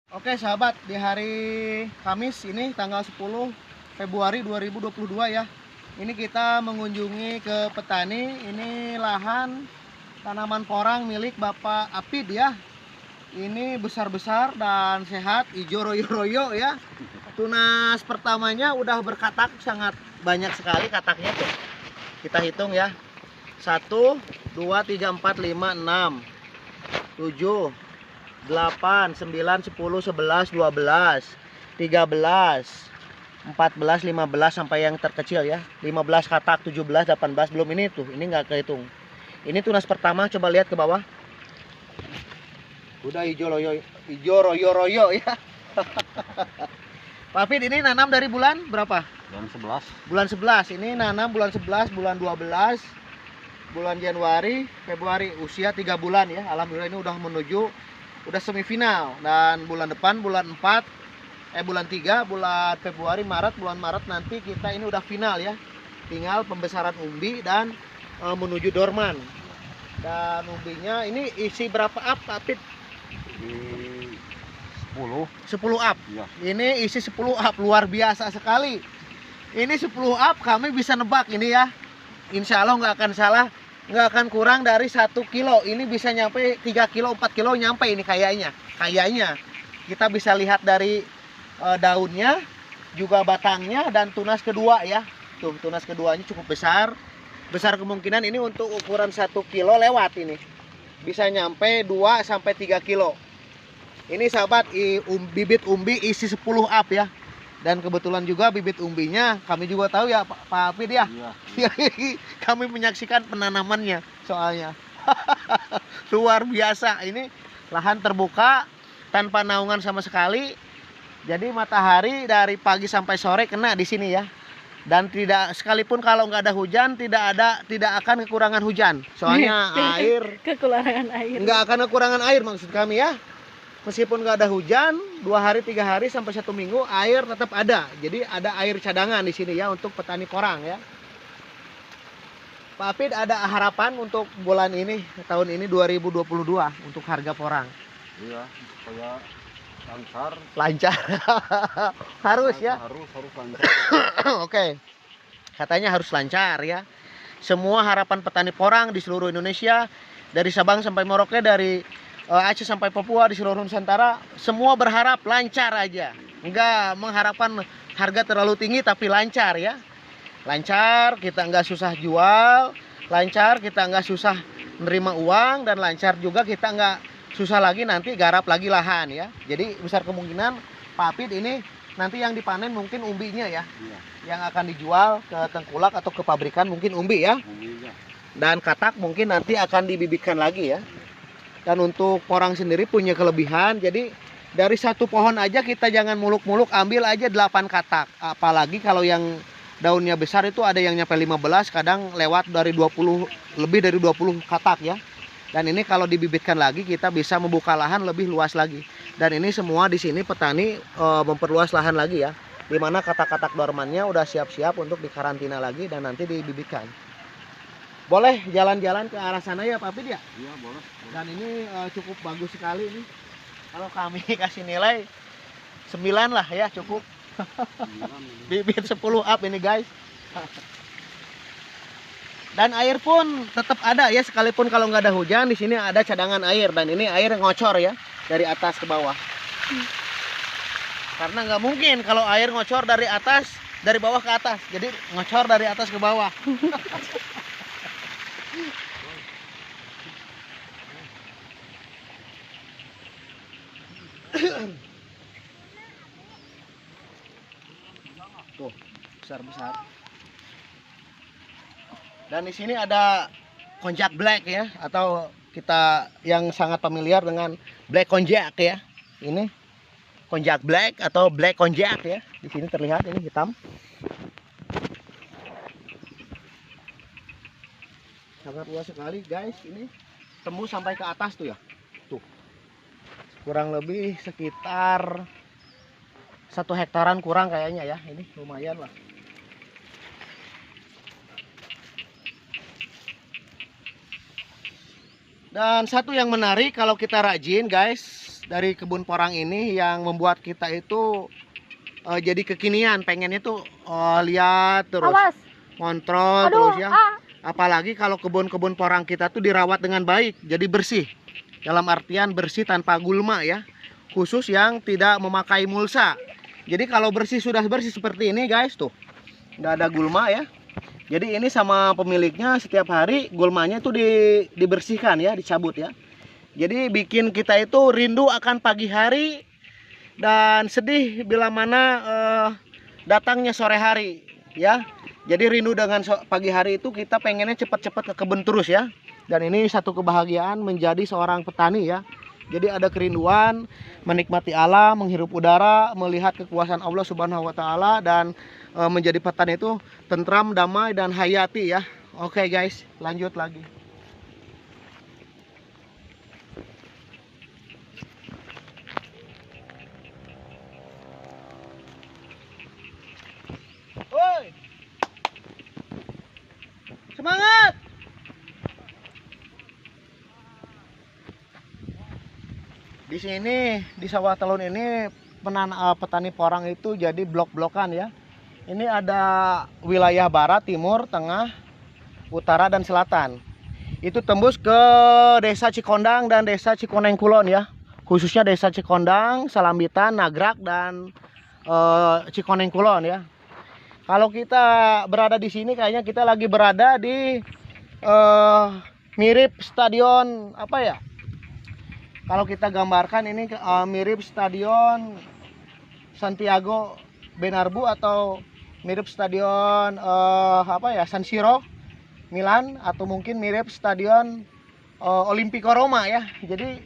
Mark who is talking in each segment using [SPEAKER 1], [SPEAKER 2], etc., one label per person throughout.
[SPEAKER 1] Oke sahabat, di hari Kamis ini tanggal 10 Februari 2022 ya. Ini kita mengunjungi ke petani. Ini lahan tanaman porang milik Bapak Apid ya. Ini besar-besar dan sehat, hijau royo-royo ya. Tunas pertamanya udah berkatak, sangat banyak sekali kataknya tuh. Kita hitung ya. 1, 2, 3, 4, 5, 6, 7, 8, 9, 10, 11, 12, 13, 14, 15 sampai yang terkecil ya. 15 katak, 17, 18 belum ini tuh. Ini nggak kehitung. Ini tunas pertama, coba lihat ke bawah. Udah hijau royo ya. Pak Fit, ini nanam dari bulan berapa?
[SPEAKER 2] Bulan 11.
[SPEAKER 1] Bulan 11. Ini nanam bulan 11, bulan 12, bulan Januari, Februari, usia 3 bulan ya. Alhamdulillah ini udah menuju udah semifinal, dan bulan depan bulan 4 bulan 3 bulan Februari, bulan Maret nanti kita ini udah final ya. Tinggal pembesaran umbi dan menuju dorman. Dan umbinya ini isi berapa up Pak Fit?
[SPEAKER 2] Di 10.
[SPEAKER 1] 10 up.
[SPEAKER 2] Iya.
[SPEAKER 1] Ini isi 10 up, luar biasa sekali. Ini 10 up kami bisa nebak ini ya. Insya Allah nggak akan salah, nggak akan kurang dari 1 kilo. Ini bisa nyampe 3 kilo, 4 kilo nyampe ini kayaknya. Kita bisa lihat dari daunnya, juga batangnya, dan tunas kedua ya. Tuh, tunas keduanya cukup besar. Besar kemungkinan ini untuk ukuran 1 kilo lewat ini. Bisa nyampe 2 sampai 3 kilo. Ini sahabat, bibit umbi isi 10 up ya. Dan kebetulan juga bibit umbinya kami juga tahu ya Pak Apid ya.
[SPEAKER 2] Iya.
[SPEAKER 1] Kami menyaksikan penanamannya soalnya. Luar biasa. Ini lahan terbuka tanpa naungan sama sekali. Jadi matahari dari pagi sampai sore kena di sini ya. Dan tidak, sekalipun kalau nggak ada hujan, tidak akan kekurangan hujan. Soalnya air
[SPEAKER 3] kekurangan air.
[SPEAKER 1] nggak akan kekurangan air maksud kami ya. Meskipun nggak ada hujan, 2 hari, 3 hari sampai 1 minggu air tetap ada. Jadi ada air cadangan di sini ya untuk petani porang ya. Pak Apid, ada harapan untuk bulan ini, tahun ini 2022 untuk harga porang?
[SPEAKER 2] Iya, supaya lancar.
[SPEAKER 1] Lancar. Harus ya.
[SPEAKER 2] Harus lancar.
[SPEAKER 1] Oke. Katanya harus lancar ya. Semua harapan petani porang di seluruh Indonesia, dari Sabang sampai Merauke, dari Aceh sampai Papua, di seluruh Nusantara, semua berharap lancar aja. Enggak mengharapkan harga terlalu tinggi, tapi lancar ya. Lancar, kita nggak susah jual, lancar kita nggak susah menerima uang, dan lancar juga kita nggak susah lagi nanti garap lagi lahan ya. Jadi besar kemungkinan Pak Apid ini nanti yang dipanen mungkin umbinya ya.
[SPEAKER 2] Iya.
[SPEAKER 1] Yang akan dijual ke tengkulak atau ke pabrikan mungkin umbi ya.
[SPEAKER 2] Umbinya.
[SPEAKER 1] Dan katak mungkin nanti akan dibibitkan lagi ya. Dan untuk porang sendiri punya kelebihan, jadi dari 1 pohon aja kita jangan muluk-muluk, ambil aja 8 katak. Apalagi kalau yang daunnya besar itu ada yang nyampe 15, kadang lewat dari 20, lebih dari 20 katak ya. Dan ini kalau dibibitkan lagi kita bisa membuka lahan lebih luas lagi. Dan ini semua di sini petani memperluas lahan lagi ya. Dimana katak-katak dormannya udah siap-siap untuk dikarantina lagi dan nanti dibibitkan. Boleh jalan-jalan ke arah sana ya Pak Apid ya?
[SPEAKER 2] Iya, boleh.
[SPEAKER 1] Dan ini cukup bagus sekali ini. Kalau kami kasih nilai 9 lah ya, cukup. Bibit 10 up ini guys. Dan air pun tetap ada ya, sekalipun kalau nggak ada hujan, di sini ada cadangan air. Dan ini air ngocor ya, dari atas ke bawah. Karena nggak mungkin kalau air ngocor dari atas, dari bawah ke atas. Jadi ngocor dari atas ke bawah. Tuh, besar-besar. Dan di sini ada konjak black ya, atau kita yang sangat familiar dengan black konjak ya. Ini konjak black atau black konjak ya. Di sini terlihat ini hitam. Sangat luas sekali guys, ini tembus sampai ke atas tuh ya. Tuh. Kurang lebih sekitar 1 hektaran kurang kayaknya ya. Ini lumayan lah. Dan satu yang menarik, kalau kita rajin guys, dari kebun porang ini yang membuat kita itu jadi kekinian, pengennya tuh lihat terus,
[SPEAKER 3] Awas.
[SPEAKER 1] kontrol
[SPEAKER 3] Aduh,
[SPEAKER 1] terus ya. Apalagi kalau kebun-kebun porang kita tuh dirawat dengan baik, jadi bersih. Dalam artian bersih tanpa gulma ya. Khusus yang tidak memakai mulsa. Jadi kalau bersih sudah bersih seperti ini guys tuh, nggak ada gulma ya. Jadi ini sama pemiliknya setiap hari gulmanya itu dibersihkan ya, dicabut ya. Jadi bikin kita itu rindu akan pagi hari dan sedih bila mana datangnya sore hari ya. Jadi rindu dengan pagi hari itu kita pengennya cepat-cepat ke kebun terus ya. Dan ini satu kebahagiaan menjadi seorang petani ya. Jadi ada kerinduan menikmati alam, menghirup udara, melihat kekuasaan Allah Subhanahu wa taala, dan menjadi petani itu tentram, damai dan hayati ya. Oke guys, lanjut lagi. Woi. Semangat. Di sini di sawah talun ini petani porang itu jadi blok-blokan ya. Ini ada wilayah barat, timur, tengah, utara dan selatan. Itu tembus ke Desa Cikondang dan Desa Cikoneng Kulon ya. Khususnya Desa Cikondang, Salambitan, Nagrak dan Cikoneng Kulon ya. Kalau kita berada di sini kayaknya kita lagi berada di mirip stadion apa ya? Kalau kita gambarkan ini mirip stadion Santiago Bernabeu atau mirip stadion apa ya, San Siro Milan, atau mungkin mirip stadion Olimpico Roma ya. Jadi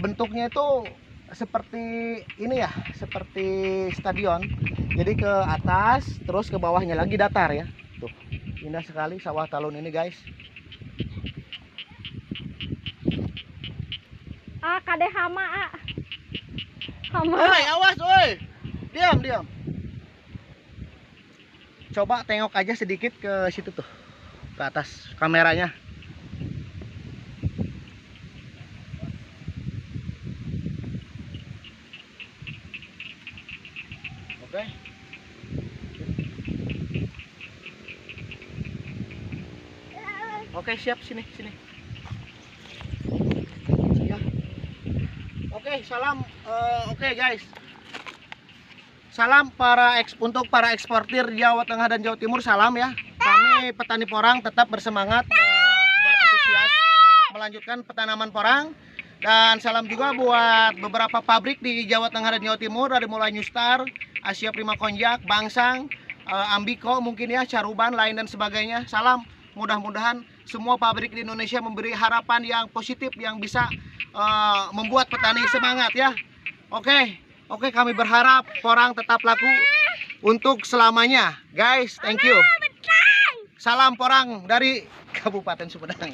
[SPEAKER 1] bentuknya itu seperti ini ya, seperti stadion. Jadi ke atas terus ke bawahnya lagi datar ya. Tuh, indah sekali sawah talun ini guys.
[SPEAKER 3] Kade hama, hama.
[SPEAKER 1] Woi, awas woi. Diam. Coba tengok aja sedikit ke situ tuh. Ke atas kameranya. Oke. Oke, siap, sini. Ya. Oke, salam. Oke guys. Salam untuk para eksportir Jawa Tengah dan Jawa Timur, salam ya. Kami petani porang tetap bersemangat, berantusias melanjutkan petanaman porang. Dan salam juga buat beberapa pabrik di Jawa Tengah dan Jawa Timur, dari mulai New Star, Asia Prima Konjak, Bangsang, Ambiko mungkin ya, Caruban, lain dan sebagainya. Salam, mudah-mudahan semua pabrik di Indonesia memberi harapan yang positif yang bisa membuat petani semangat ya. Oke, kami berharap porang tetap laku untuk selamanya. Guys, thank you. Salam porang dari Kabupaten Sumedang.